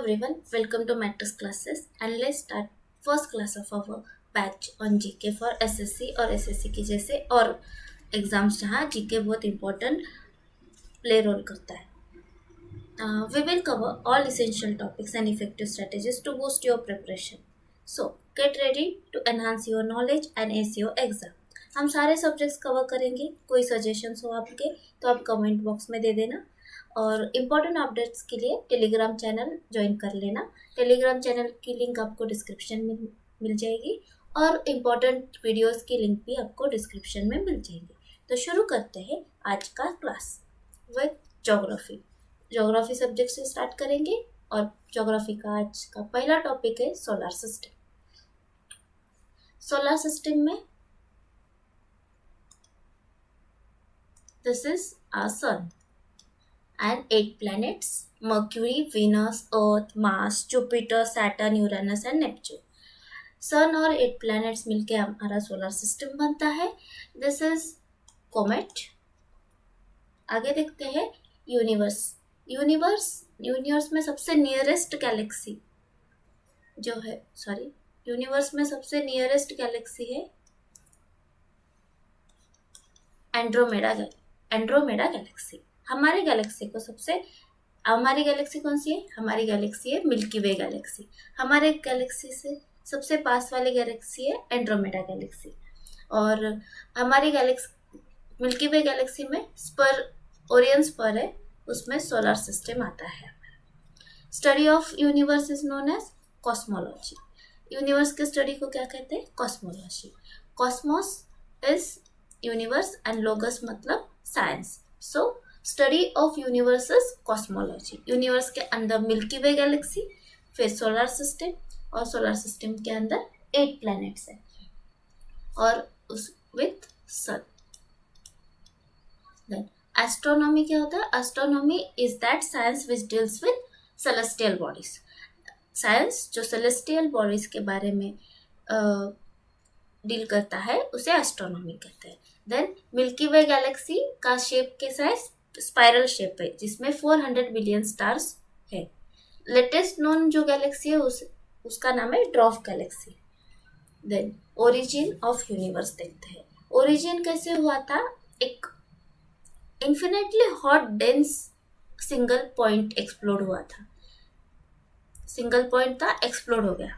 everyone, welcome to Matrix classes and let's start first class of our batch on GK for SSC और SSC की जैसे और exams जहाँ GK बहुत important play role करता है. We will cover all essential topics and effective strategies to boost your preparation. So get ready to enhance your knowledge and ace your exam. हम सारे सब्जेक्ट्स कवर करेंगे. कोई suggestions हो आपके तो आप कमेंट बॉक्स में दे देना और इम्पोर्टेंट अपडेट्स के लिए टेलीग्राम चैनल ज्वाइन कर लेना. टेलीग्राम चैनल की लिंक आपको डिस्क्रिप्शन में मिल जाएगी और इम्पोर्टेंट वीडियोस की लिंक भी आपको डिस्क्रिप्शन में मिल जाएगी. तो शुरू करते हैं आज का class with geography. Geography subject से स्टार्ट करेंगे और ज्योग्राफी का आज का पहला टॉपिक है सोलर सिस्टम. सोलर सिस्टम में this is our sun and 8 planets: Mercury, Venus, Earth, Mars, Jupiter, Saturn, Uranus and Neptune. सन और 8 planets मिलके हमारा सोलर सिस्टम बनता है. This is comet. आगे देखते हैं यूनिवर्स. यूनिवर्स में सबसे नियरेस्ट गैलेक्सी जो है यूनिवर्स में सबसे नियरेस्ट गैलेक्सी है एंड्रोमेडा गैलेक्सी. हमारी गैलेक्सी कौन सी है? हमारी गैलेक्सी है मिल्की वे गैलेक्सी. हमारे गैलेक्सी से सबसे पास वाली गैलेक्सी है एंड्रोमेडा गैलेक्सी. और हमारी गैलेक्सी मिल्की वे गैलेक्सी में ओरियन स्पर है, उसमें सोलर सिस्टम आता है. Study of universe is known as cosmology. Universe के स्टडी को क्या कहते हैं? Cosmology. Cosmos is universe and logos मतलब science. So study of universe is cosmology. Universe के अंदर मिल्की वे गैलेक्सी, फिर सोलर सिस्टम और सोलर सिस्टम के अंदर 8 प्लैनेट्स हैं और उस विथ सन. देन एस्ट्रोनॉमी क्या होता है? Astronomy is that science which deals with celestial bodies. Science जो सेलेस्टियल बॉडीज के बारे में डील करता है उसे एस्ट्रोनॉमी कहते हैं. देन मिल्की वे गैलेक्सी का शेप कैसा है? स्पाइरल शेप है जिसमें 400 बिलियन स्टार्स है. लेटेस्ट नोन जो गैलेक्सी है उसका नाम है dwarf galaxy. Then origin of universe देखते हैं. ओरिजिन कैसे हुआ था? एक infinitely hot dense single point explode हुआ था. सिंगल पॉइंट था, एक्सप्लोड हो गया.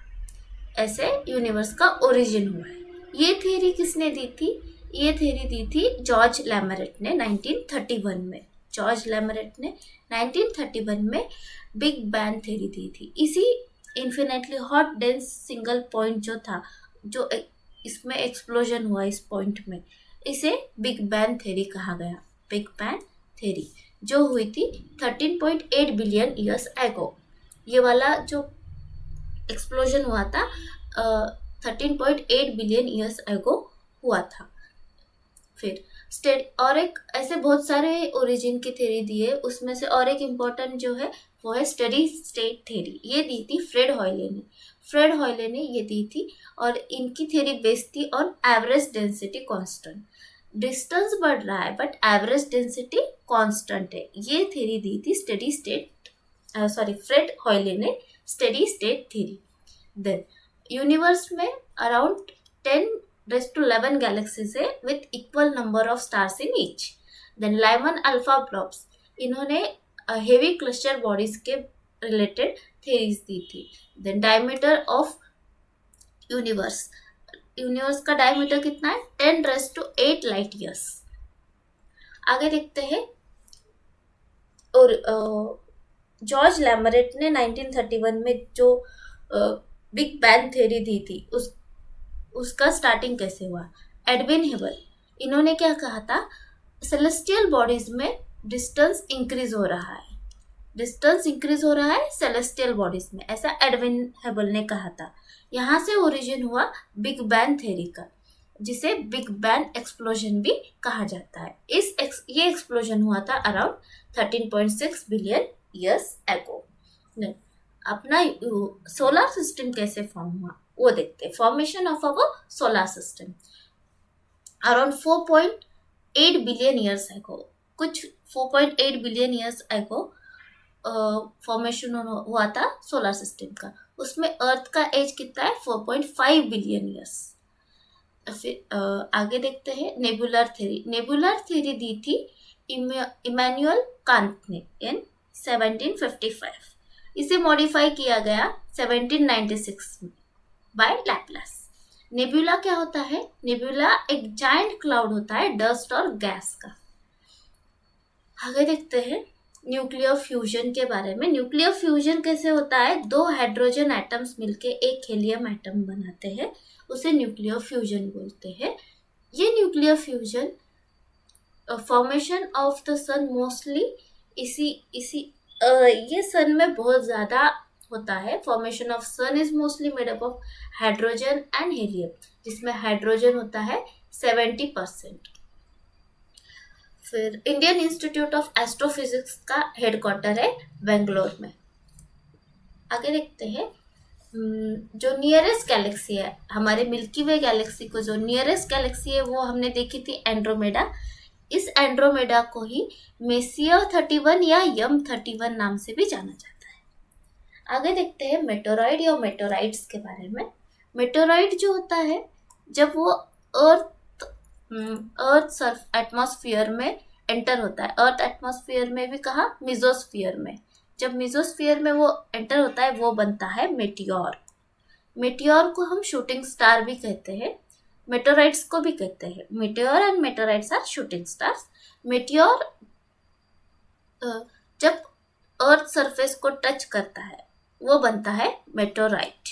ऐसे यूनिवर्स का ओरिजिन हुआ है. ये थ्योरी किसने दी थी? ये थ्योरी दी थी जॉर्ज लैमरेट ने 1931 में. जॉर्ज लैमरेट ने 1931 में बिग बैंग थ्योरी दी थी. इसी infinitely hot dense single point जो था, जो इसमें एक्सप्लोजन हुआ इस पॉइंट में, इसे बिग बैंग थ्योरी कहा गया. बिग बैंग थ्योरी जो हुई थी 13.8 बिलियन ईयर्स एगो. ये वाला जो एक्सप्लोजन हुआ था 13.8 बिलियन ईयर्स एगो हुआ था. फिर और एक ऐसे बहुत सारे ओरिजिन की थ्योरी दी है. उसमें से और एक इम्पॉर्टेंट जो है वो है स्टेडी स्टेट थ्योरी. ये दी थी फ्रेड हॉयले ने ये दी थी और इनकी थ्योरी बेस्ड थी on average density constant. Distance बढ़ रहा है बट एवरेज डेंसिटी कांस्टेंट है. ये थ्योरी दी थी फ्रेड हॉयले ने steady state theory. Then universe में अराउंड 10^11 गैलेक्सीज है with equal number of stars in each. Then Lyman alpha blobs, इन्होंने हेवी क्लस्टर बॉडीज के रिलेटेड थ्योरीज दी थी. देन डायमीटर ऑफ यूनिवर्स का डायमीटर कितना है? 10^8 लाइट ईयर्स. आगे देखते हैं और जॉर्ज लैमरेट ने 1931 में जो बिग बैंग थ्योरी दी थी उसका स्टार्टिंग कैसे हुआ? एडविन हेबल, इन्होंने क्या कहा था? सेलेस्टियल बॉडीज में डिस्टेंस इंक्रीज हो रहा है सेलेस्टियल बॉडीज में, ऐसा एडविन हेबल ने कहा था. यहाँ से ओरिजिन हुआ बिग बैंग थ्योरी का, जिसे बिग बैंग एक्सप्लोजन भी कहा जाता है. ये एक्सप्लोजन हुआ था अराउंड 13.6 बिलियन ईयर्स एगो. अपना सोलर सिस्टम कैसे फॉर्म हुआ वो देखते हैं. Formation of our solar system around 4.8 billion years ago. कुछ 4.8 बिलियन ईयर्स एगो फॉर्मेशन हुआ था सोलर सिस्टम का, उसमें अर्थ का एज कितना है 4.5 बिलियन ईयर्स। फिर आगे देखते हैं नेबुलर थ्योरी। नेबुलर थ्योरी दी थी इमैनुअल कांत ने इन 1755। इसे मॉडिफाई किया गया 1796 में बाय लैपलास। नेबुला क्या होता है? नेबुला एक जायंट क्लाउड होता है डस्ट और गैस का। आगे देखते हैं न्यूक्लियर फ्यूजन के बारे में। न्यूक्लियर फ्यूजन कैसे होता है? दो हाइड्रोजन एटम्स मिलके एक हीलियम एटम बनाते हैं, उसे न्यूक्लियर फ्यूजन बोलते हैं। ये nuclear fusion formation of the sun mostly ये सन में बहुत ज्यादा होता है। Formation of sun is mostly made up of hydrogen and helium, जिसमें हाइड्रोजन होता है 70%। फिर इंडियन इंस्टीट्यूट ऑफ एस्ट्रोफिजिक्स का हेडक्वार्टर है बेंगलोर में। आगे देखते हैं जो नियरेस्ट गैलेक्सी है, हमारे मिल्की वे गैलेक्सी को जो नियरेस्ट गैलेक्सी है वो हमने देखी थी एंड्रोमेडा। इस एंड्रोमेडा को ही मेसियर 31 या यम 31 नाम से भी जाना जाता है। आगे देखते हैं मेटोरॉइड या मेटोराइट्स के बारे में। मेटोरॉइड जो होता है जब वो अर्थ सर्फ एटमॉस्फेयर में एंटर होता है, अर्थ एटमॉस्फेयर में भी कहा मिजोस्फीयर में, जब मिजोस्फीयर में वो एंटर होता है वो बनता है मेटियोर। मेटियोर को हम शूटिंग स्टार भी कहते हैं, मेटोराइट्स को भी कहते हैं। Meteor and meteorites are shooting stars. Meteor जब अर्थ सरफेस को टच करता है वो बनता है मेटोराइट।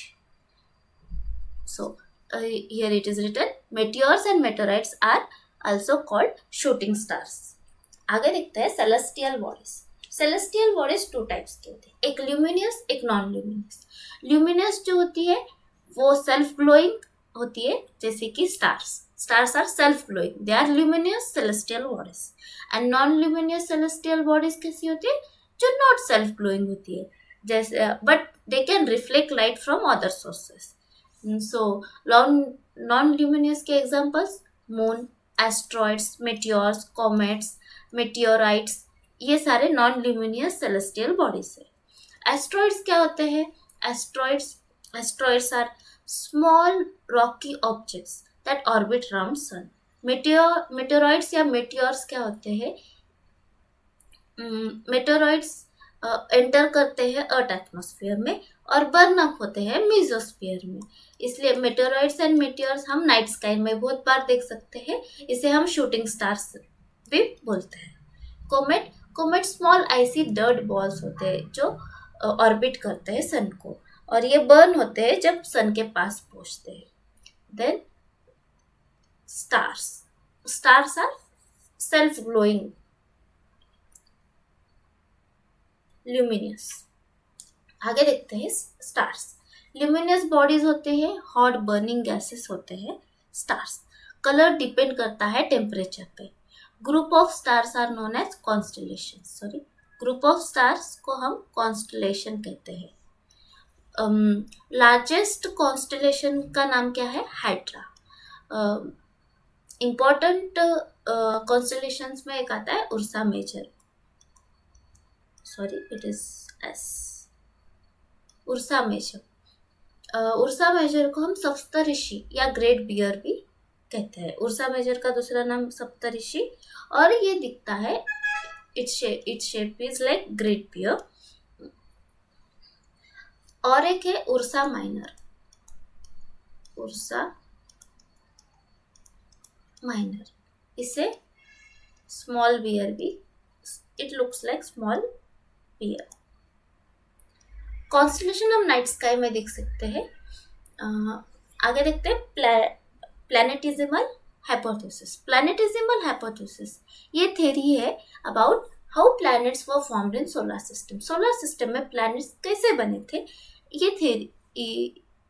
सो here it is written meteors and meteorites are also called shooting stars. आगे देखते हैं celestial bodies. celestial bodies two types के होते हैं, एक ल्यूमिनियस एक नॉन ल्यूमिनियस। ल्यूमिनियस जो होती है वो सेल्फ ग्लोइंग होती है, जैसे कि stars are self glowing, they are luminous celestial bodies. And non luminous celestial bodies कैसी होती है? जो नॉट सेल्फ ग्लोइंग होती है, जैसे but they can reflect light from other sources. So, non-luminous के examples moon, asteroids, meteors, comets, meteorites, ये सारे non-luminous celestial bodies है। Asteroids क्या होते हैं? Asteroids are small rocky objects that orbit around sun. Meteoroids या meteors क्या होते हैं? Meteoroids एंटर करते हैं अर्थ एटमॉस्फेयर में और बर्न अप होते हैं मेसोस्फीयर में। इसलिए मेटेरॉइड्स एंड मेटियर्स हम नाइट स्काई में बहुत बार देख सकते हैं, इसे हम शूटिंग स्टार्स भी बोलते हैं। कोमेट स्मॉल आइसी डर्ट बॉल्स होते हैं जो ऑर्बिट करते हैं सन को, और ये बर्न होते हैं जब सन के पास पहुंचते हैं। Then stars are self glowing luminous. आगे देखते हैं स्टार्स। ल्यूमिनियस बॉडीज होते हैं, हॉट बर्निंग गैसेस होते हैं स्टार्स। कलर डिपेंड करता है टेम्परेचर पे। Group of stars are known as constellation. Group of stars को हम कॉन्स्टलेशन कहते हैं। लार्जेस्ट कॉन्स्टलेशन का नाम क्या है? हाइड्रा। इंपॉर्टेंट कॉन्स्टलेशंस में एक आता है Ursa Major, it is S, Ursa Major. Ursa Major को हम सप्तऋषि या ग्रेट बियर भी कहते हैं। उर्सा मेजर का दूसरा नाम सप्तऋषि, और ये दिखता है its shape is like great bear. और एक है उर्सा माइनर। इसे स्मॉल बियर भी, it looks like small bear. Constellation हम नाइट स्काई में देख सकते हैं। आगे देखते हैं प्लैनेटिज्मल हाइपोथेसिस। प्लैनेटिज्मल हाइपोथेसिस ये थ्योरी है about how planets were formed in solar system. Solar system में प्लैनेट्स कैसे बने थे, ये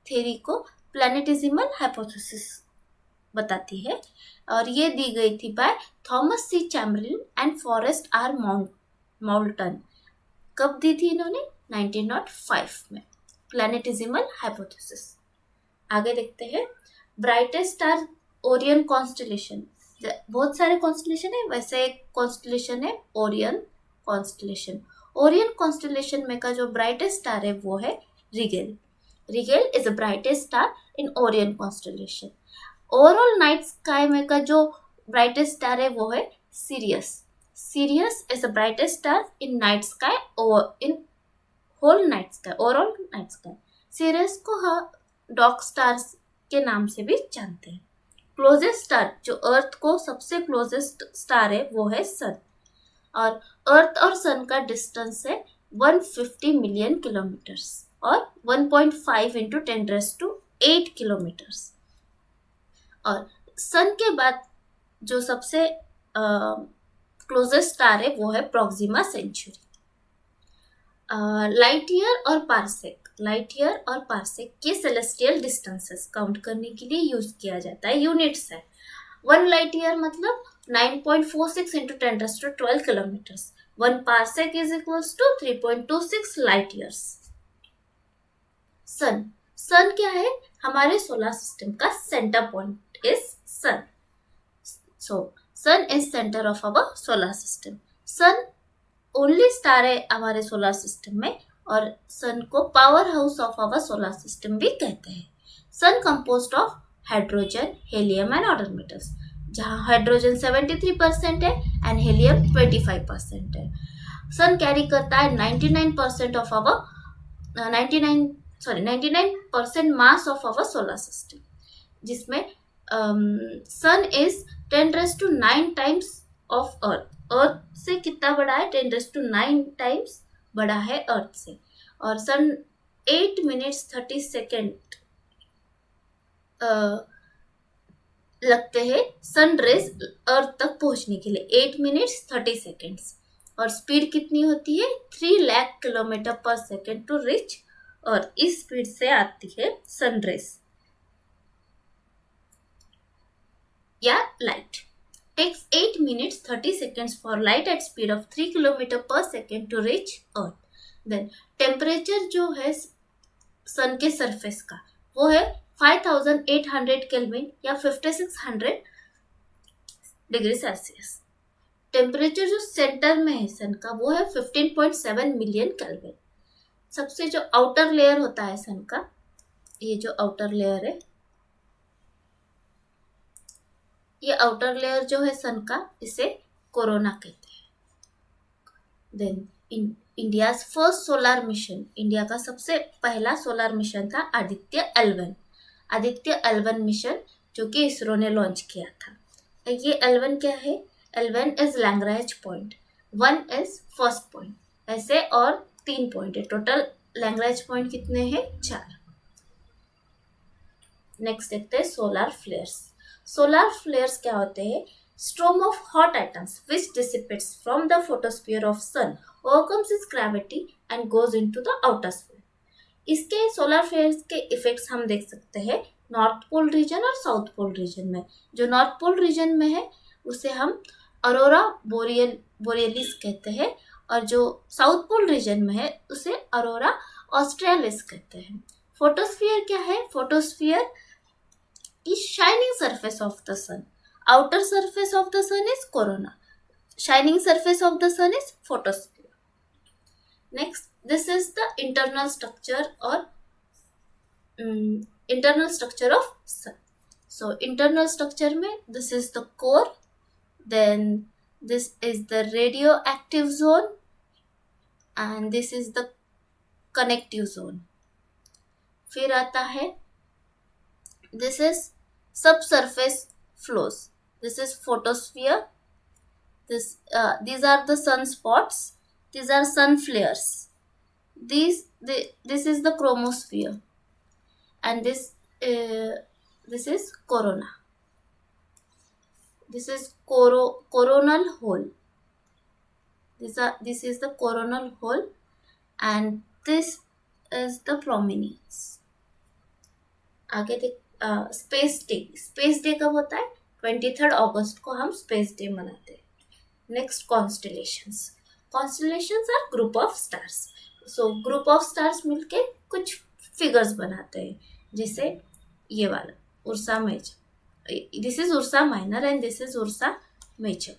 थ्योरी को प्लैनेटिज्मल हाइपोथेसिस बताती है, और ये दी गई थी by Thomas C Chamberlin and Forest R Moulton. कब दी थी इन्होंने? 1905 में। Planetesimal hypothesis. आगे देखते हैं ब्राइटेस्ट स्टार ओरियन कॉन्स्टलेशन। बहुत सारे कॉन्स्टलेशन है, वैसे एक कॉन्स्टलेशन है ओरियन कॉन्स्टलेशन। ओरियन कॉन्स्टलेशन में का जो ब्राइटेस्ट स्टार है वो है Rigel. Rigel is the brightest star in Orion constellation. Overall night sky में का जो ब्राइटेस्ट स्टार है वो है Sirius. Sirius is the brightest star in night sky in whole night sky, overall night sky. Sirius को dog stars के नाम से भी जानते हैं. क्लोजेस्ट स्टार जो अर्थ को सबसे क्लोजेस्ट स्टार है वो है सन. और अर्थ और सन का डिस्टेंस है 150 मिलियन किलोमीटर्स और 1.5 इंटू 10⁸ किलोमीटर्स. और सन के बाद जो सबसे क्लोजेस्ट स्टार है वो है प्रोक्सिमा सेंचुरी. लाइट ईयर और पार्सेक, लाइट ईयर और पार्सेक के सेलेस्टियल डिस्टेंसेस काउंट करने के लिए यूज किया जाता है. यूनिट्स है. 1 लाइट ईयर मतलब 9.46 into 10⁻12 kilometres. 1 parsec is equals to 3.26 light years. Sun, sun क्या है? हमारे सोलर सिस्टम का centre point is sun. So sun is centre of our solar system. Sun only star है हमारे सोलर सिस्टम में और sun को power house of our solar system भी कहते हैं. Sun composed of hydrogen, helium and other metals, जहाँ hydrogen 73% है एंड हीलियम 25% है. सन कैरी करता है 99% of our 99% mass of our solar system, जिसमें sun is 10⁹ times of earth. Earth से कितना बड़ा है? 10⁹ टाइम्स बड़ा है अर्थ से. और सन 8 मिनट्स 30 सेकेंड लगते हैं सन रेज अर्थ तक पहुंचने के लिए. 8 मिनट्स 30 सेकेंड्स. और स्पीड कितनी होती है? 3 lakh kilometre per second to reach अर्थ. इस स्पीड से आती है सन रेज या light. Takes 8 minutes 30 seconds for light at speed of 3 km per second to reach Earth. Then temperature जो है सन के सरफेस का वो है 5800 केल्विन या 5600 डिग्री सेल्सियस. टेम्परेचर जो सेंटर में है सन का वो है 15.7 मिलियन केल्विन. सबसे जो आउटर लेयर होता है सन का, ये जो आउटर लेयर है, ये आउटर लेयर जो है सन का, इसे कोरोना कहते हैं. Then India's first solar mission, India का सबसे पहला सोलर मिशन था Aditya L1. Aditya L1 mission जो कि इसरो ने लॉन्च किया था. ये L1 क्या है? L1 is Lagrange point, 1 is first point. ऐसे और 3 पॉइंट है. टोटल लैग्रेंज पॉइंट कितने हैं? 4. नेक्स्ट देखते हैं सोलर फ्लेयर्स. सोलर फ्लेयर्स क्या होते हैं? Storm of hot atoms which dissipates from the photosphere of sun, overcomes its gravity and goes into the outer sphere. इसके सोलर फ्लेयर्स के इफेक्ट्स हम देख सकते हैं नॉर्थ पोल रीजन और साउथ पोल रीजन में. जो नॉर्थ पोल रीजन में है उसे हम अरोरा बोरियलिस कहते हैं और जो साउथ पोल रीजन में है उसे अरोरा ऑस्ट्रेलिस कहते हैं. फोटोस्फीयर क्या है? Photosphere is shining surface of the sun. Outer surface of the sun is corona. Shining surface of the sun is photosphere. Next, this is the internal structure or internal structure of sun. So internal structure में this is the core, then this is the radioactive zone and this is the connective zone. फिर आता है this is subsurface flows. This is photosphere. These are the sunspots. These are sun flares. This is the chromosphere, and this is corona. This is coronal hole. This is the coronal hole, and this is the prominence. आगे देख space day. Space day कब होता है? 23 अगस्त को हम space day मनाते हैं. Next constellations. Constellations are group of stars. So group of stars मिलके कुछ फिगर्स बनाते हैं, जैसे ये वाला Ursa major. This is Ursa minor and this is Ursa major.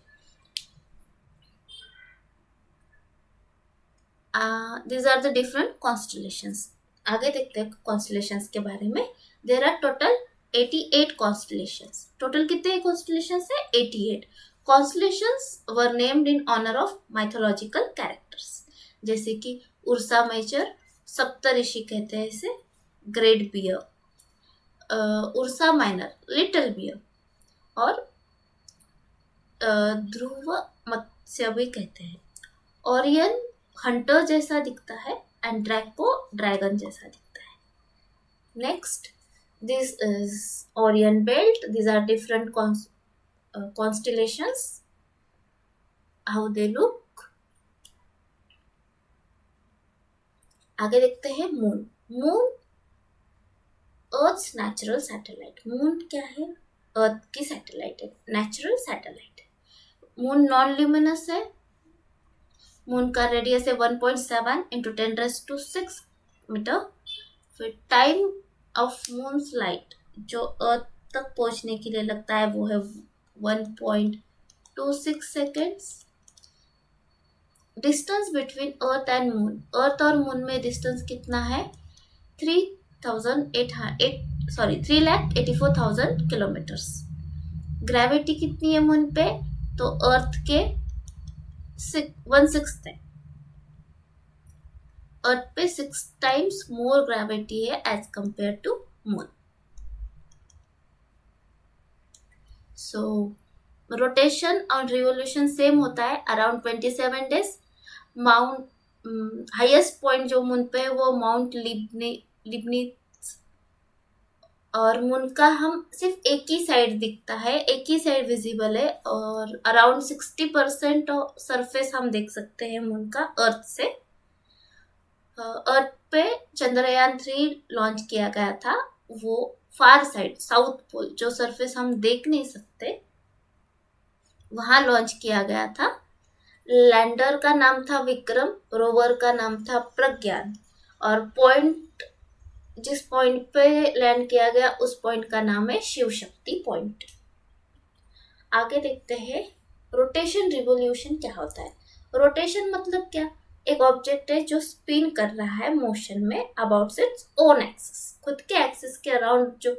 these are the different constellations. आगे देखते हैं constellations के बारे में. There are total 88 constellations. Total कितने constellations है? 88. Constellations were named in honor of mythological characters. जैसे कि उर्सा मेजर, सप्तऋषि कहते हैं इसे, great bear, Ursa minor, little bear, और ध्रुव मत्स्य भी कहते हैं. ओरियन हंटर जैसा दिखता है एंड ड्रैको ड्रैगन जैसा दिखता है. Next, this is Orion belt. These are different constellations. How they look. आगे देखते हैं moon. Moon earth's natural satellite. Moon क्या है? अर्थ की सैटेलाइट है, नेचुरल सैटेलाइट है. मून नॉन ल्यूमिनस है. मून का रेडियस है 1.7 इंटू 10⁻⁶ मीटर. फिर टाइम ऑफ मून्स लाइट जो अर्थ तक पहुंचने के लिए लगता है वो है 1.26 seconds. Distance between earth and moon. Earth और मून में डिस्टेंस कितना है? 3,84,000 किलोमीटर्स. ग्रेविटी कितनी है मून पे? तो अर्थ के 1/6 है. अर्थ पे 6 times more ग्रेविटी है as compare to moon. So rotation और रिवोल्यूशन सेम होता है, around 27 days. Mount highest point जो मून पे है वो माउंट लिबनीज, और मून का हम सिर्फ एक ही साइड दिखता है, एक ही साइड विजिबल है, और अराउंड 60% सरफेस हम देख सकते हैं मून का अर्थ से. अर्थ पे चंद्रयान 3 लॉन्च किया गया था. वो फार साइड साउथ पोल जो सरफेस हम देख नहीं सकते वहां लॉन्च किया गया था. लैंडर का नाम था विक्रम, रोवर का नाम था प्रज्ञान, और पॉइंट जिस पॉइंट पे लैंड किया गया उस पॉइंट का नाम है शिव शक्ति पॉइंट. आगे देखते हैं रोटेशन रिवोल्यूशन क्या होता है. रोटेशन मतलब क्या? एक ऑब्जेक्ट है जो स्पिन कर रहा है मोशन में अबाउट इट्स ओन एक्सिस, खुद के एक्सिस के अराउंड जो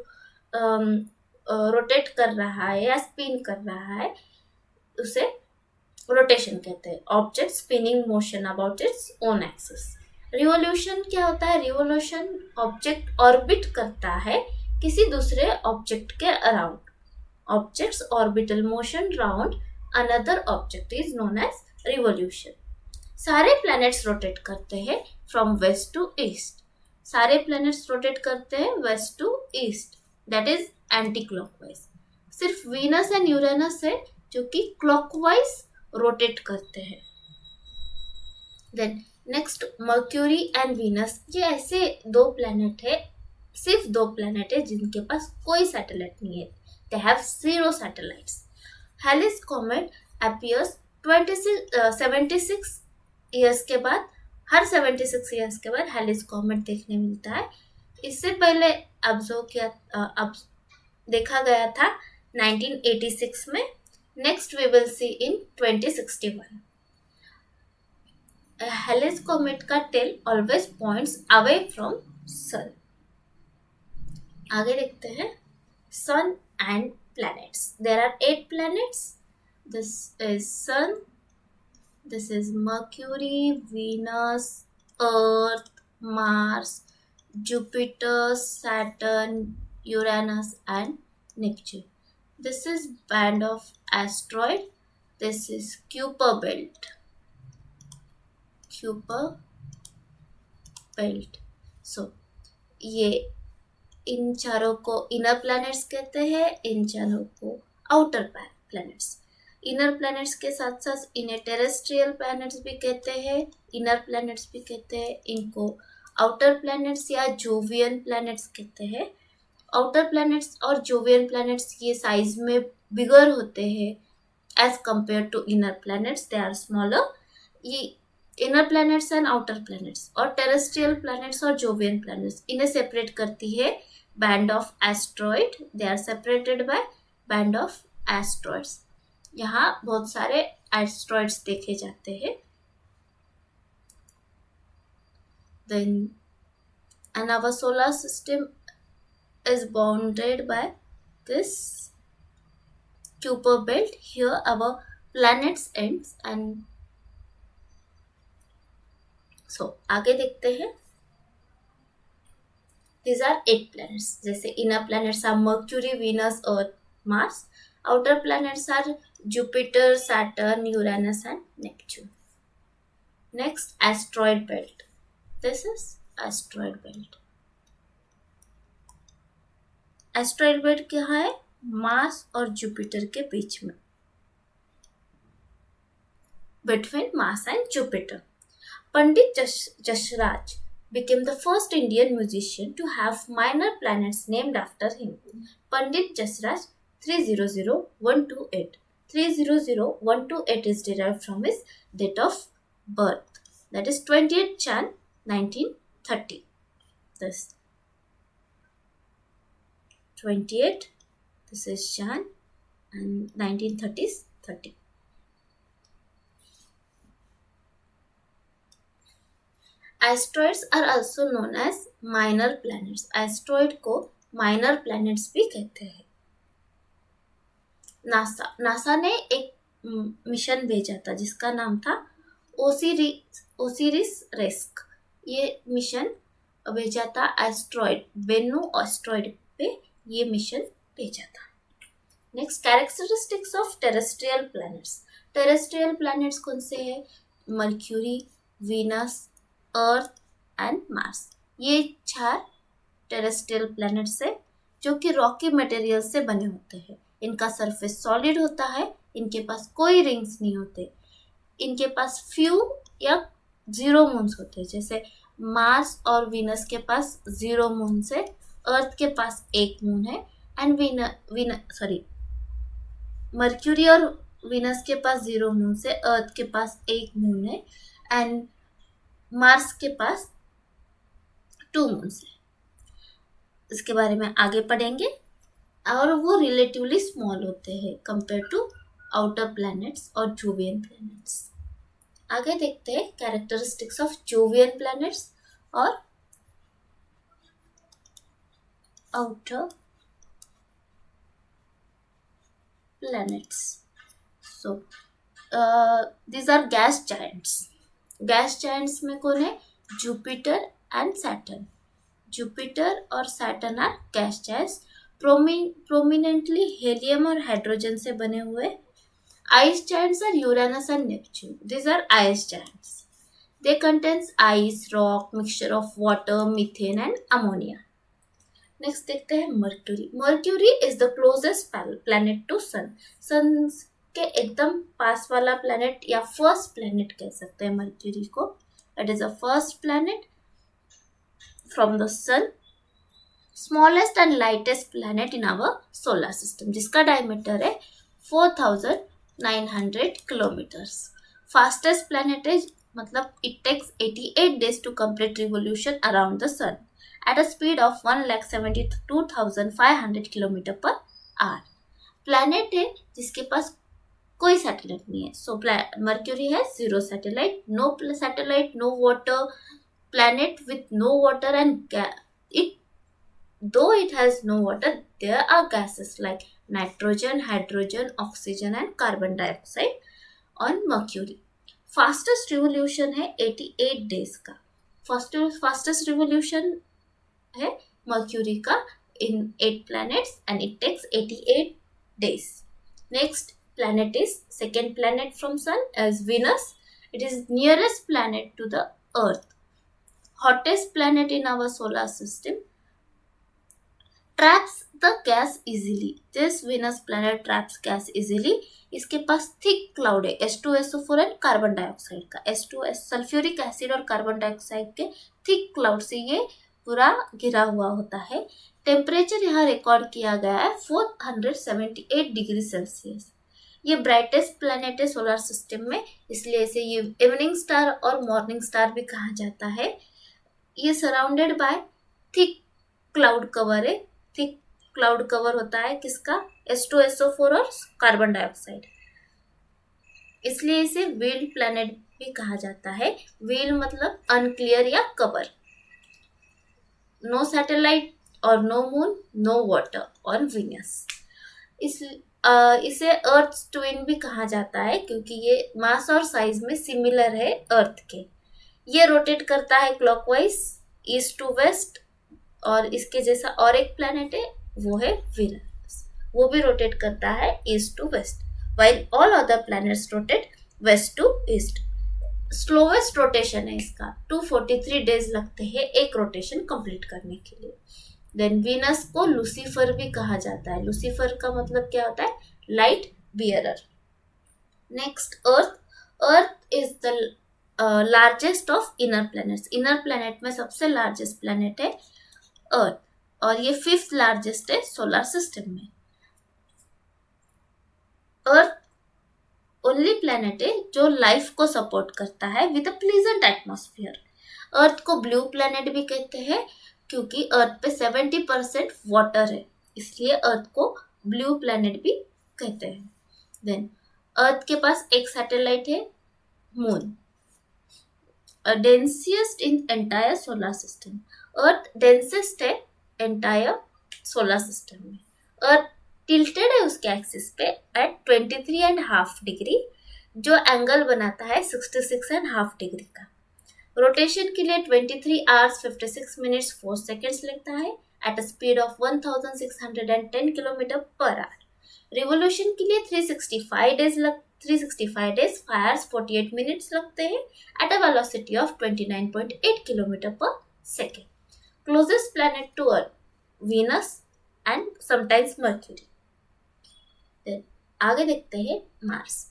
रोटेट कर रहा है या स्पिन कर रहा है उसे रोटेशन कहते हैं. Object spinning motion about its own axis. Revolution क्या होता है? रिवोल्यूशन ऑब्जेक्ट ऑर्बिट करता है किसी दूसरे ऑब्जेक्ट के around. Objects orbital motion round another object is known as revolution. सारे प्लैनेट्स रोटेट करते हैं फ्रॉम वेस्ट टू ईस्ट. सारे प्लैनेट्स रोटेट करते हैं west to east, that is anti clockwise. सिर्फ वीनस एंड यूरेनस है जो कि क्लॉकवाइज रोटेट करते हैं. Then next Mercury and Venus. ये ऐसे दो प्लैनेट है, सिर्फ दो प्लैनेट है जिनके पास कोई सैटेलाइट नहीं है. They have 0 satellites. Halley's comet appears 76 years के बाद. हर 76 ईयर्स के बाद हेलिस कॉमेट देखने मिलता है. इससे पहले देखा गया था 1986 में. Next we will see in 2061. Halley's comet का tail always points away from sun. आगे देखते हैं sun and planets. There are 8 planets. This is Sun, this is Mercury, Venus, Earth, Mars, Jupiter, Saturn, Uranus and Neptune. This is band of asteroid. This is Kuiper belt. Kuiper belt. So ये इन चारों को inner planets कहते हैं, इन चारों को outer planets. Inner planets के साथ साथ इन्हें टेरेस्ट्रियल प्लैनेट्स भी कहते हैं, इनर प्लैनेट्स भी कहते हैं. इनको आउटर प्लैनेट्स या जोवियन प्लैनेट्स कहते हैं. आउटर प्लैनेट्स और जोवियन प्लैनेट्स ये साइज में बिगर होते हैं as compare to inner planets. They are smaller. ये inner planets and outer planets और टेरेस्ट्रियल प्लैनेट्स और जोवियन प्लैनेट्स इन्हें सेपरेट करती है band of asteroid. They are separated by band of asteroids. यहाँ बहुत सारे एस्ट्रॉइड्स देखे जाते हैं. Then, and our solar system is bounded by this Kuiper belt. Here our planets ends, and so आगे देखते हैं. These are 8 planets. जैसे inner planets are Mercury, Venus, Earth, Mars. Outer planets are Jupiter, Saturn, Uranus, and Neptune. Next, asteroid belt. This is asteroid belt. Asteroid belt कहाँ है? Mars और Jupiter के बीच में, between Mars and Jupiter. Pandit Jashraj became the first Indian musician to have minor planets named after him. Pandit Jashraj 300128. 300128 is derived from his date of birth. That is 28th Jan 1930. This 28, this is Jan, and 1930 is 30. Asteroids are also known as minor planets. Asteroid को minor planets भी कहते हैं. NASA ने एक mission भेजा था जिसका नाम था ओसिरिस रेस्क. ये मिशन भेजा था एस्ट्रॉइड, बेनू एस्ट्रॉइड पे ये मिशन भेजा था. Next, characteristics of terrestrial planets. Terrestrial planets कौन से हैं? Mercury, Venus, earth and Mars. ये 4 टेरेस्ट्रियल प्लैनेट्स है जो कि रॉकी मटेरियल से बने होते हैं. इनका सरफेस सॉलिड होता है. इनके पास कोई रिंग्स नहीं होते. इनके पास फ्यू या 0 मून्स होते हैं. जैसे मार्स और वीनस के पास 0 मून है, अर्थ के पास 1 मून है, एंड मर्क्यूरी और वीनस के पास 0 मून है, अर्थ के पास 1 मून है, एंड मार्स के पास 2 मून्स है. इसके बारे में आगे पढ़ेंगे. और वो रिलेटिवली स्मॉल होते हैं कंपेयर टू आउटर प्लैनेट्स और जोवियन प्लैनेट्स. आगे देखते हैं कैरेक्टरिस्टिक्स ऑफ जोवियन प्लैनेट्स और outer planets. So these are gas giants. Gas giants में कौन है? Jupiter and Saturn. जुपिटर और Saturn are gas giants, prominently helium और हाइड्रोजन से बने हुए. Ice giants are Uranus and Neptune. This are ice giants. They contains ice, rock, mixture of water, methane and ammonia. Next देखते हैं mercury. Mercury is the closest planet to sun. Sun के एकदम पास वाला planet या first planet कह सकते हैं Mercury को. It is a first planet from the sun. Smallest and lightest planet in our solar system, जिसका डायमीटर है 4900 किलोमीटर्स. फास्टेस्ट प्लैनेट है, मतलब it takes 88 days to complete revolution around the sun at a speed of 1,72,500 kilometre per hour. Planet है जिसके पास कोई satellite नहीं है. सो Mercury है 0 satellite, no satellite, no water. Planet with no water and it though it has no water, there are gases like nitrogen, hydrogen, oxygen and carbon dioxide on Mercury. Fastest revolution है 88 days का. Fastest revolution है Mercury का in 8 planets and it takes 88 days. Next planet is second planet from sun as Venus. It is nearest planet to the Earth. Hottest planet in our solar system. Traps the gas easily. This Venus planet traps gas easily. इसके पास thick cloud है H2SO4 and carbon dioxide का. H2S sulphuric acid और carbon dioxide के thick cloud से ये पूरा घिरा हुआ होता है. टेम्परेचर यहाँ रिकॉर्ड किया गया है 478 डिग्री सेल्सियस. ये ब्राइटेस्ट प्लैनेट है सोलर सिस्टम में, इसलिए इसे ये इवनिंग स्टार और मॉर्निंग स्टार भी कहा जाता है. ये surrounded by thick cloud cover है. थिक क्लाउड कवर होता है किसका? H2SO4 और कार्बन डाइऑक्साइड. इसलिए इसे वाइल्ड प्लैनेट भी कहा जाता है। व्हील मतलब अनक्लियर या कवर। नो सैटेलाइट और no moon, no water on Venus. इसे अर्थ ट्विन भी कहा जाता है क्योंकि ये मास और साइज में सिमिलर है अर्थ के। ये रोटेट करता है क्लॉकवाइज ईस्ट टू वेस्ट। और इसके जैसा और एक प्लैनेट है, वो है वीनस। वो भी रोटेट करता है east to west, while all other planets rotate west to east. Slowest rotation है इसका, 243 डेज लगते हैं एक रोटेशन कंप्लीट करने के लिए। देन वीनस को लूसीफर भी कहा जाता है। लूसीफर का मतलब क्या होता है? Light bearer. Next earth. Earth is the largest of inner planets. Inner planet में सबसे लार्जेस्ट प्लैनेट है अर्थ, और ये 5th लार्जेस्ट है सोलर सिस्टम में। अर्थ ओनली प्लैनेट है जो लाइफ को सपोर्ट करता है विद अ प्लीजेंट एटमॉस्फेयर। अर्थ को ब्लू प्लैनेट भी कहते हैं क्योंकि अर्थ पे 70% वाटर है, इसलिए अर्थ को ब्लू प्लैनेट भी कहते हैं। देन अर्थ के पास एक सैटेलाइट है, moon. Densiest in entire solar system. Earth densest है एंटायर सोलर सिस्टम में। अर्थ टिल्टेड है उसके एक्सिस पे एट 23.5 डिग्री, जो एंगल बनाता है 66.5 डिग्री का। रोटेशन के लिए 23 आवर्स 56 मिनट्स 4 सेकेंड्स लगता है eight a speed of 1610 kilometre per our. Revolution के लिए 365 डेज 5 hours 48 मिनट्स लगते हैं at a velocity of 29.8 kilometre per second. Closest planet to earth Venus and sometimes Mercury. आगे देखते हैं मार्स।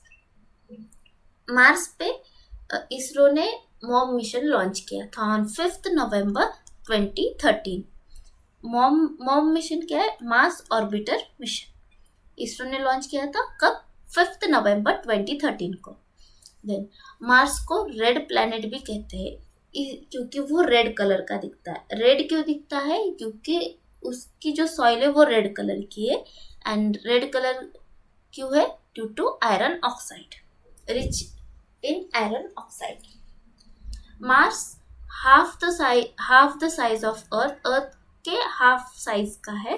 मार्स पे इसरो ने मॉम मिशन लॉन्च किया था ऑन 5 नवंबर 2013। मॉम मिशन क्या है? Mars orbiter mission. इसरो ने लॉन्च किया था कब? 5 नवंबर 2013 को। देन मार्स को रेड प्लैनेट भी कहते हैं क्योंकि वो रेड कलर का दिखता है। रेड क्यों दिखता है? क्योंकि उसकी जो सॉइल है वो रेड कलर की है। एंड रेड कलर क्यों है? Due to iron oxide, rich in iron oxide. Mars half the size of earth, earth के हाफ साइज का है।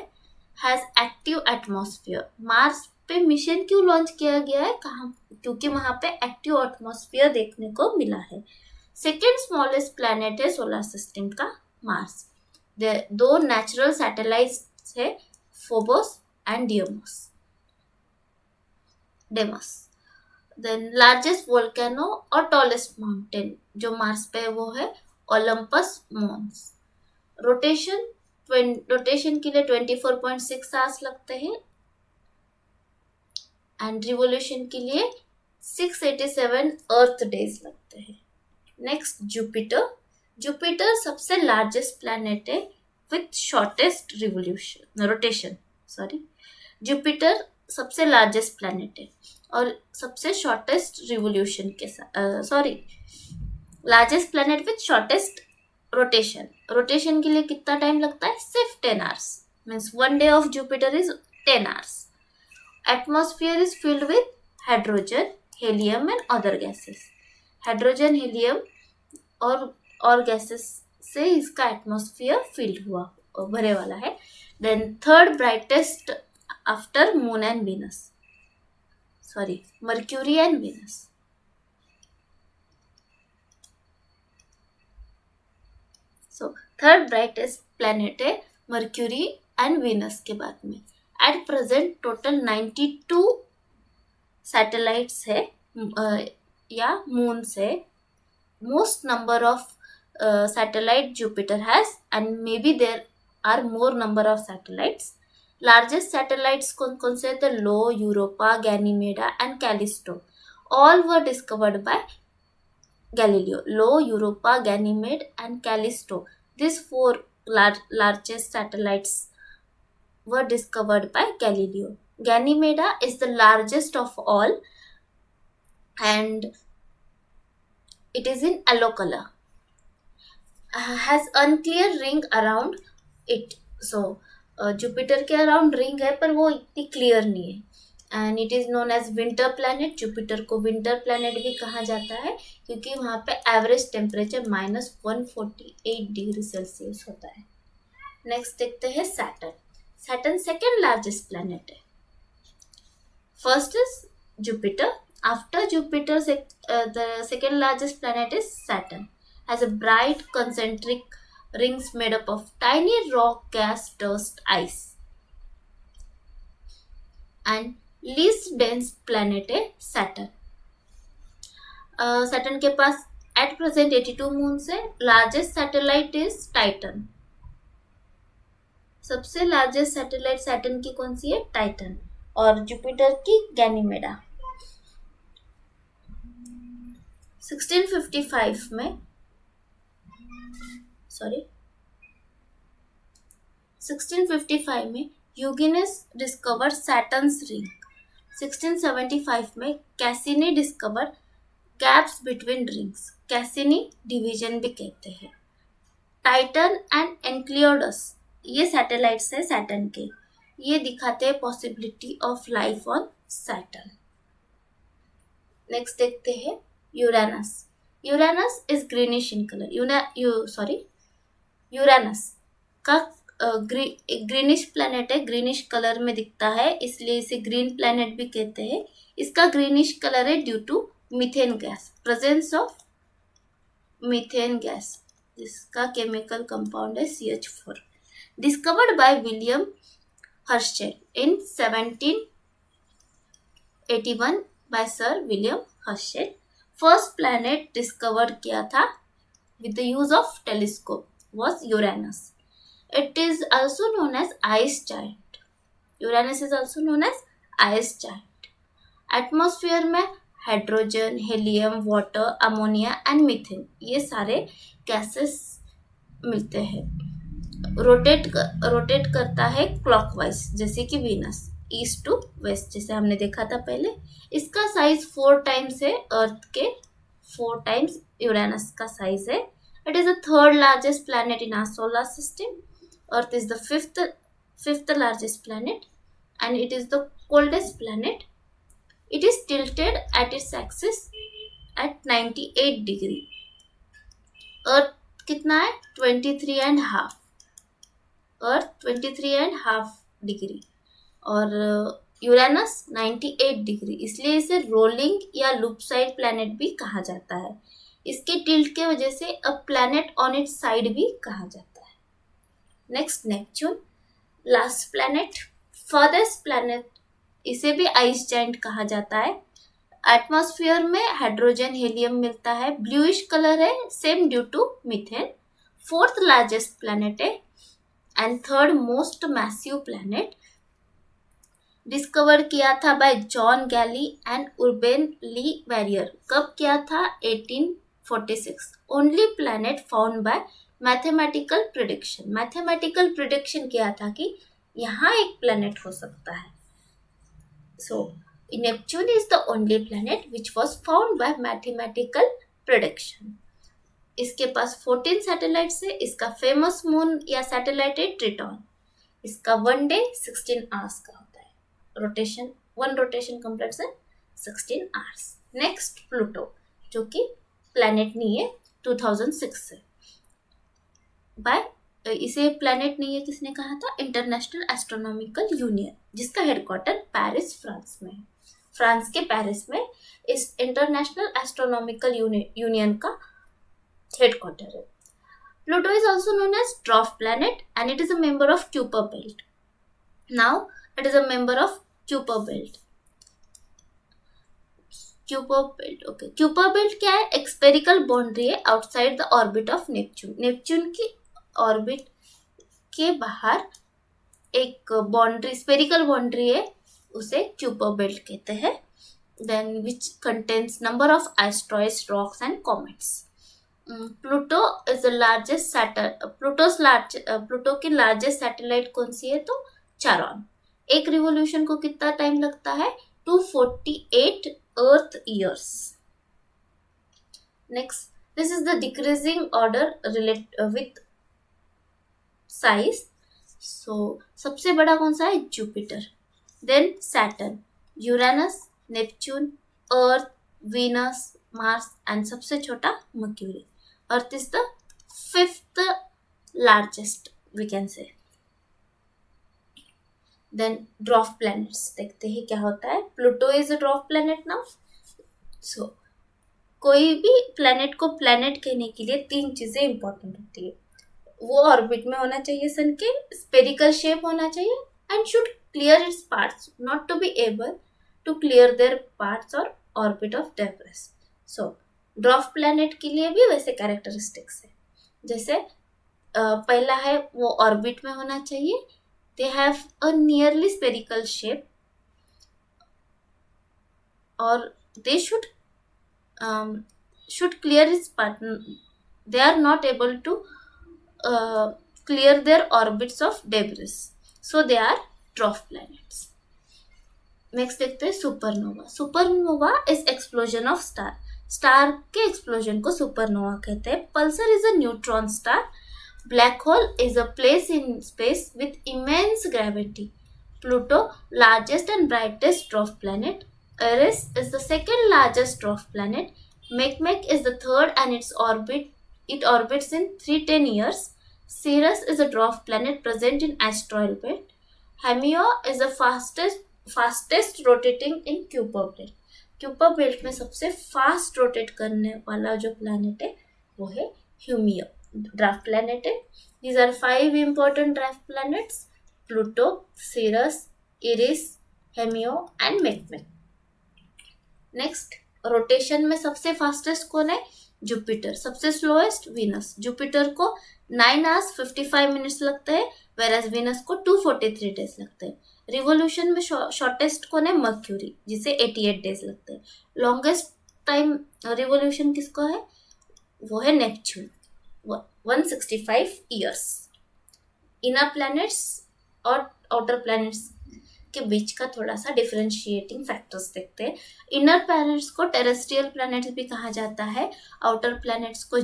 Has active atmosphere. मार्स पे मिशन क्यों लॉन्च किया गया है? कहाँ? क्योंकि वहां पे एक्टिव एटमॉस्फेयर देखने को मिला है। सेकेंड स्मॉलेस्ट प्लैनेट है सोलर सिस्टम का मार्स। दो नेचुरल सैटेलाइट्स है, Phobos and Deimos. Then largest volcano और टॉलेस्ट माउंटेन जो मार्स पे है वो है ओलंपस मॉन्स। रोटेशन के लिए 24.6 आवर्स लगते हैं एंड रिवोल्यूशन के लिए 687 अर्थ डेज लगते हैं। Next Jupiter. जुपिटर सबसे लार्जेस्ट प्लैनेट है विथ शॉर्टेस्ट रोटेशन। जुपिटर सबसे लार्जेस्ट प्लैनेट है और सबसे शॉर्टेस्ट रिवोल्यूशन के साथ largest planet with shortest rotation. Rotation के लिए कितना टाइम लगता है? सिर्फ 10 hours. Means 1 day of Jupiter is 10 hours. Atmosphere is filled with hydrogen, helium and other gases. Hydrogen, helium और गैसेस से इसका एटमॉस्फेयर फिल्ड हुआ भरे वाला है। Then third brightest after moon and Venus, mercury and Venus. So third brightest planet है mercury and Venus के बाद में। एट प्रेजेंट टोटल 92 सैटेलाइट्स है या मून्स है। Most number of satellite Jupiter has, and maybe there are more number of satellites. Largest satellites कौन से थे? Io, Europa, Ganymede and Callisto. All were discovered by Galileo. Io, Europa, Ganymede and Callisto, these 4 largest satellites were discovered by Galileo. Ganymede is the largest of all and it is in yellow color. Has unclear ring around it. So Jupiter के around ring है पर वो इतनी clear नहीं है। And it is known as winter planet. Jupiter को winter planet भी कहा जाता है क्योंकि वहाँ पे एवरेज टेम्परेचर -148 डिग्री सेल्सियस होता है। नेक्स्ट देखते हैं Saturn. Saturn second largest planet है। First is Jupiter. After Jupiter, the second largest planet is Saturn. Has a bright concentric rings made up of tiny rock, gas, dust, ice. And least dense planet है Saturn. Saturn के पास at present 82 moons है. Largest satellite is Titan. सबसे largest satellite Saturn की कौन सी है? Titan. और Jupiter की गैनीमेडा। 1655 में यूगिनस डिस्कवर सैटर्न्स रिंग। 1675 में Cassini discover gaps between rings. Cassini division भी कहते हैं। टाइटन एंड एनक्लियोडस ये सैटेलाइट्स है सैटर्न के। ये दिखाते हैं possibility of life on Saturn. Next देखते हैं Uranus. Uranus is greenish in colour. Uranus का ग्रीनिश प्लैनेट है, ग्रीनिश कलर में दिखता है, इसलिए इसे ग्रीन प्लैनेट भी कहते हैं। इसका ग्रीनिश कलर है due to methane gas, presence of methane gas, जिसका केमिकल कंपाउंड है CH4। Discovered by William Herschel in 1781 by sir William Herschel. First planet discover किया था with the use of telescope was Uranus. It is also known as ice giant. Uranus is also known as ice giant. Atmosphere में hydrogen, helium, water, ammonia and methane ये सारे gases मिलते हैं। Rotate करता है clockwise, जैसे कि Venus, east to waste, जैसे हमने देखा था पहले। इसका साइज 4 टाइम्स है अर्थ के, 4 टाइम्स यूरेनस का साइज है। It is the third largest planet in our solar system. Earth is the fifth largest planet, and it is the coldest planet. It is tilted at its axis at 98 degree. Earth कितना है? 23.5. Earth 23.5 degree और Uranus 98 degree, इसलिए इसे rolling या loop side planet भी कहा जाता है। इसके टिल्ट के वजह से a planet on it's side भी कहा जाता है। Next Neptune, last planet, farthest planet, इसे भी आइस जाइंट कहा जाता है। एटमॉस्फेयर में हाइड्रोजन, हेलियम मिलता है, ब्लूइश कलर है, same due to methane. Fourth largest planet है and third most massive planet. Discover किया था by John Galle and Urbain Le Verrier. कब किया था? 1846। Only planet found by mathematical prediction. Mathematical prediction किया था कि यहाँ एक प्लैनेट हो सकता है। So Neptune is the only planet which was found by mathematical prediction. इसके पास 14 सैटेलाइट्स है। इसका फेमस मून या सैटेलाइट है ट्रिटॉन। इसका 1 डे 16 आवर्स का होता है। रोटेशन, 1 रोटेशन कंप्लीट्स है 16 आवर्स। नेक्स्ट प्लूटो, जो कि प्लैनेट नहीं है, 2006 से। इसे प्लैनेट नहीं है किसने कहा था? इंटरनेशनल एस्ट्रोनॉमिकल यूनियन, जिसका हेडक्वार्टर पेरिस फ्रांस में है। फ्रांस के पेरिस में इस इंटरनेशनल एस्ट्रोनॉमिकल यूनियन का हेडक्वार्टर है। Pluto is also known as dwarf planet and it is a member of Kuiper belt. Now it is a member of Kuiper belt. Okay. Kuiper belt क्या है? एक spherical boundary है outside the orbit of Neptune. Neptune की orbit के बाहर एक boundary, spherical boundary है, उसे Kuiper belt कहते हैं। Then which contains number of asteroids, rocks and comets. Pluto is the largest Pluto की लार्जेस्ट सैटेलाइट कौन सी है? तो चारॉन। एक रिवोल्यूशन को कितना टाइम लगता है? 248 earth years. Next, this is the decreasing order relate with size. So सबसे बड़ा कौन सा है? Jupiter, then Saturn, Uranus, Neptune, earth, Venus, Mars and सबसे छोटा Mercury. Earth is the fifth largest we can say. Then dwarf planets देखते हैं क्या होता है. Pluto is a dwarf planet now. So कोई भी प्लैनेट को प्लैनेट कहने के लिए 3 चीजें इंपॉर्टेंट होती है. वो ऑर्बिट में होना चाहिए सन के, स्पेरिकल शेप होना चाहिए and should clear its parts, not to be able to clear their parts और orbit of debris. So dwarf planet के लिए भी वैसे कैरेक्टरिस्टिक्स है. जैसे पहला है वो ऑर्बिट में होना चाहिए. They have a nearly spherical shape, or they should clear its pattern. They are not able to clear their orbits of debris, so they are dwarf planets. Next देखते हैं supernova. Supernova is explosion of star. Star के explosion को supernova कहते हैं. Pulsar is a neutron star. Black hole is a place in space with immense gravity. Pluto, largest and brightest dwarf planet. Eris is the second largest dwarf planet. Makemake is the third and it orbits in 310 years. Ceres is a dwarf planet present in asteroid belt. Haumea is the fastest rotating in Kuiper belt. Kuiper belt में सबसे fast rotate करने वाला जो planet है वो है ह्यूमिया. Dwarf planet है. These are 5 important dwarf planets: Pluto, Ceres, Eris, Haumea and Makemake. Next rotation में सबसे फास्टेस्ट कौन है? जुपिटर. सबसे स्लोएस्ट वीनस. जुपिटर को 9 hours 55 minutes लगते हैं, whereas वीनस को 243 days लगते हैं. रिवोल्यूशन में शॉर्टेस्ट कौन है? मर्क्यूरी, जिसे 88 days लगते हैं. लॉन्गेस्ट टाइम रिवोल्यूशन किसको है? वो है नेपच्यून, 165 years. इनर प्लैनेट्स और आउटर प्लैनेट्स के बीच का थोड़ा सा डिफरेंशिएटिंग फैक्टर्स देखते हैं. इनर प्लैनेट्स को टेरेस्ट्रियल प्लैनेट्स भी कहा जाता है. आउटर प्लैनेट्स को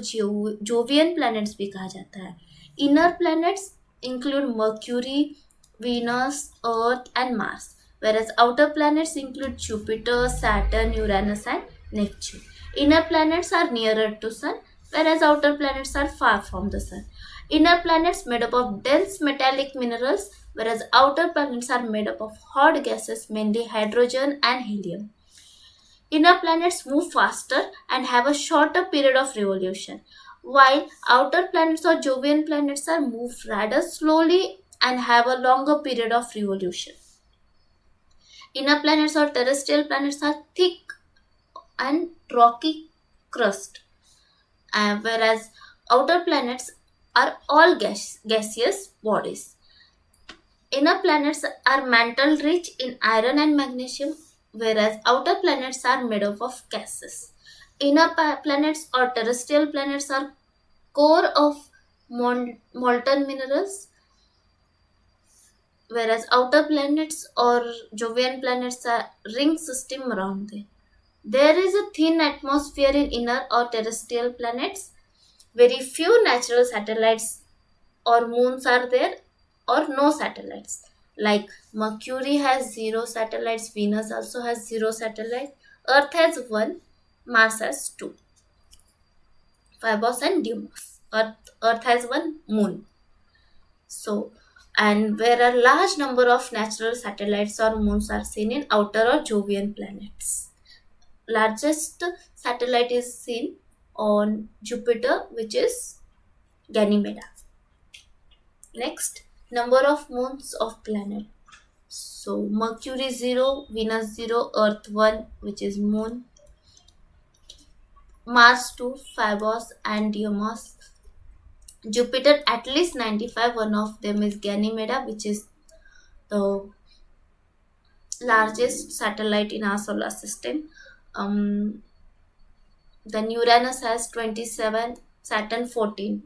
जोवियन प्लैनेट्स भी कहा जाता है. Inner planets include mercury, Venus, earth and Mars, whereas outer planets include Jupiter, Saturn, Uranus and Neptune. Inner planets are nearer to sun, whereas outer planets are far from the sun. Inner planets made up of dense metallic minerals, whereas outer planets are made up of hot gases, mainly hydrogen and helium. Inner planets move faster and have a shorter period of revolution, while outer planets or Jovian planets are moved rather slowly and have a longer period of revolution. Inner planets or terrestrial planets are thick and rocky crust, whereas outer planets are all gaseous bodies. Inner planets are mantle rich in iron and magnesium, whereas outer planets are made up of gases. Inner planets or terrestrial planets are core of molten minerals, whereas outer planets or Jovian planets are ring system around them. There is a thin atmosphere in inner or terrestrial planets. Very few natural satellites or moons are there, or no satellites. Like Mercury has 0 satellites, Venus also has 0 satellites, Earth has 1, Mars has 2. Phobos and Deimos. Earth has 1 moon. So, and where a large number of natural satellites or moons are seen in outer or Jovian planets. Largest satellite is seen on Jupiter, which is Ganymede. Next, number of moons of planet. So Mercury 0, Venus 0, Earth 1, which is moon, Mars 2, Phobos and Deimos. Jupiter at least 95, one of them is Ganymede, which is the largest satellite in our solar system. Then Uranus has 27, Saturn 14.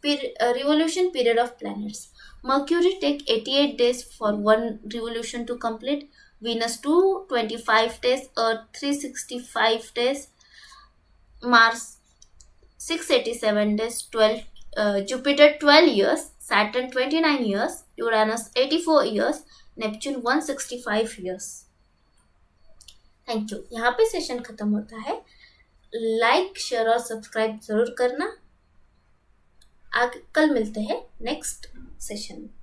Revolution period of planets. Mercury take 88 days for one revolution to complete. Venus 225 days, Earth 365 days, Mars 687 days, Jupiter 12 years, Saturn 29 years, Uranus 84 years, Neptune 165 years. Thank you. यहाँ पे session खत्म होता है। Like, share और subscribe जरूर करना। आगे कल मिलते हैं नेक्स्ट सेशन में।